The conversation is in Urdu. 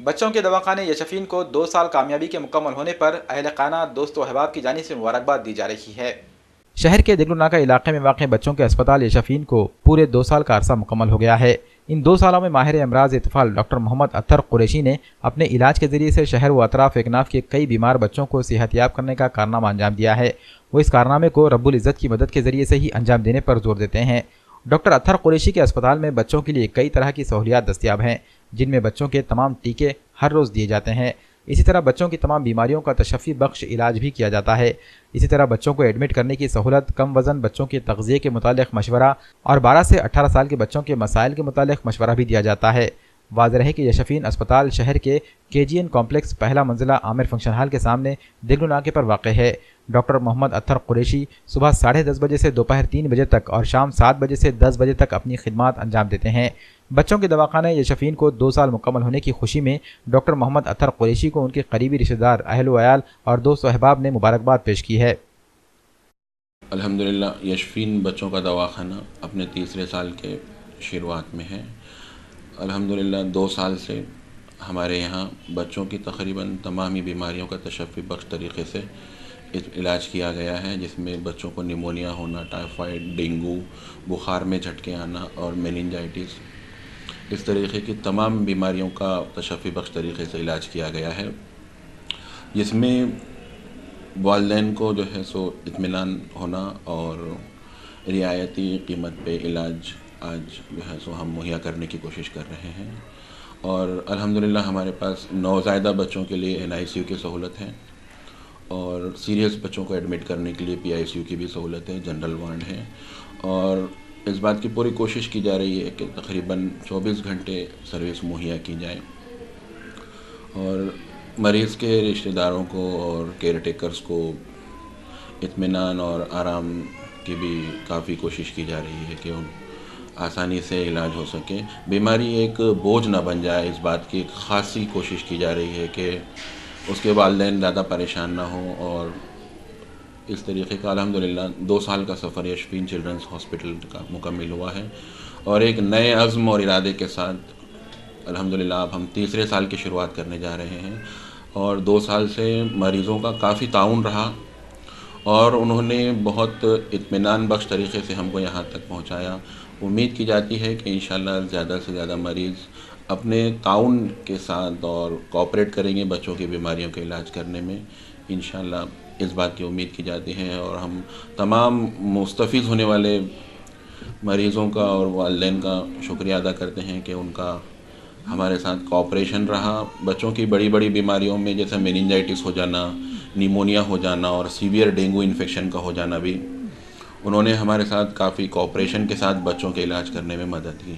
بچوں کے دواخانے یشفین کو 2 سال کامیابی کے مکمل ہونے پر اہل خانہ دوست و احباب کی جانب سے مبارکباد دی جا رہی ہے۔ شہر کے دگلو ناکہ علاقے میں واقع بچوں کے اسپتال یشفین کو پورے 2 سال کا عرصہ مکمل ہو گیا ہے۔ ان 2 سالوں میں ماہر امراض اطفال ڈاکٹر محمد اطہر قریشی نے اپنے علاج کے ذریعے سے شہر و اطراف اکناف کے کئی بیمار بچوں کو صحت یاب کرنے کا کارنامہ انجام دیا ہے۔ وہ اس کارنامے کو رب العزت کی مدد کے ذریعے سے ہی انجام دینے پر زور دیتے ہیں۔ ڈاکٹر اطہر قریشی کے اسپتال میں بچوں کے لیے کئی طرح کی سہولیات دستیاب ہیں، جن میں بچوں کے تمام ٹیکے ہر روز دیے جاتے ہیں۔ اسی طرح بچوں کی تمام بیماریوں کا تشفی بخش علاج بھی کیا جاتا ہے۔ اسی طرح بچوں کو ایڈمٹ کرنے کی سہولت، کم وزن بچوں کے تغذیے کے متعلق مشورہ اور 12 سے 18 سال کے بچوں کے مسائل کے متعلق مشورہ بھی دیا جاتا ہے۔ واضح رہے کہ یشفین اسپتال شہر کے KGN کمپلیکس پہلا منزلہ عامر فنکشن ہال کے سامنے دگلو ناکے پر واقع ہے۔ ڈاکٹر محمد اطہر قریشی صبح 10:30 بجے سے دوپہر 3 بجے تک اور شام 7 بجے سے 10 بجے تک اپنی خدمات انجام دیتے ہیں۔ بچوں کے دواخانہ یشفین کو 2 سال مکمل ہونے کی خوشی میں ڈاکٹر محمد اطہر قریشی کو ان کے قریبی رشتہ دار، اہل و عیال اور دوست و احباب نے مبارکباد پیش کی ہے۔ الحمدللہ یشفین بچوں کا دواخانہ اپنے تیسرے سال کے شروعات میں ہے۔ الحمدللہ 2 سال سے ہمارے یہاں بچوں کی تقریباً تمام ہی بیماریوں کا تشفی بخش طریقے سے علاج کیا گیا ہے، جس میں بچوں کو نیمونیا ہونا، ٹائیفائڈ، ڈینگو، بخار میں جھٹکے آنا اور میننجائٹس، اس طریقے کی تمام بیماریوں کا تشفی بخش طریقے سے علاج کیا گیا ہے، جس میں والدین کو جو ہے سو اطمینان ہونا اور رعایتی قیمت پہ علاج آج جو ہے سو ہم مہیا کرنے کی کوشش کر رہے ہیں۔ اور الحمدللہ ہمارے پاس نوزائیدہ بچوں کے لیے NICU کی سہولت ہے اور سیریس بچوں کو ایڈمٹ کرنے کے لیے PICU کی بھی سہولت ہے، جنرل وارڈ ہے، اور اس بات کی پوری کوشش کی جا رہی ہے کہ تقریباً 24 گھنٹے سروس مہیا کی جائے اور مریض کے رشتہ داروں کو اور کیئر ٹیکرز کو اطمینان اور آرام کی بھی کافی کوشش کی جا رہی ہے کہ ان آسانی سے علاج ہو سکے، بیماری ایک بوجھ نہ بن جائے، اس بات کی ایک خاصی کوشش کی جا رہی ہے کہ اس کے والدین زیادہ پریشان نہ ہوں، اور اس طریقے کا الحمدللہ 2 سال کا سفر یشفین چلڈرنس ہاسپٹل کا مکمل ہوا ہے، اور ایک نئے عزم اور ارادے کے ساتھ الحمدللہ اب ہم تیسرے سال کی شروعات کرنے جا رہے ہیں، اور 2 سال سے مریضوں کا کافی تعاون رہا اور انہوں نے بہت اطمینان بخش طریقے سے ہم کو یہاں تک پہنچایا۔ امید کی جاتی ہے کہ انشاءاللہ زیادہ سے زیادہ مریض اپنے تعاون کے ساتھ اور کوآپریٹ کریں گے بچوں کی بیماریوں کے علاج کرنے میں، انشاءاللہ اس بات کی امید کی جاتی ہے، اور ہم تمام مستفیض ہونے والے مریضوں کا اور والدین کا شکریہ ادا کرتے ہیں کہ ان کا ہمارے ساتھ کوآپریشن رہا۔ بچوں کی بڑی بڑی بیماریوں میں جیسے میننجائٹس ہو جانا، نیمونیا ہو جانا اور سیویئر ڈینگو انفیکشن کا ہو جانا بھی، انہوں نے ہمارے ساتھ کافی کوآپریشن کے ساتھ بچوں کے علاج کرنے میں مدد کی۔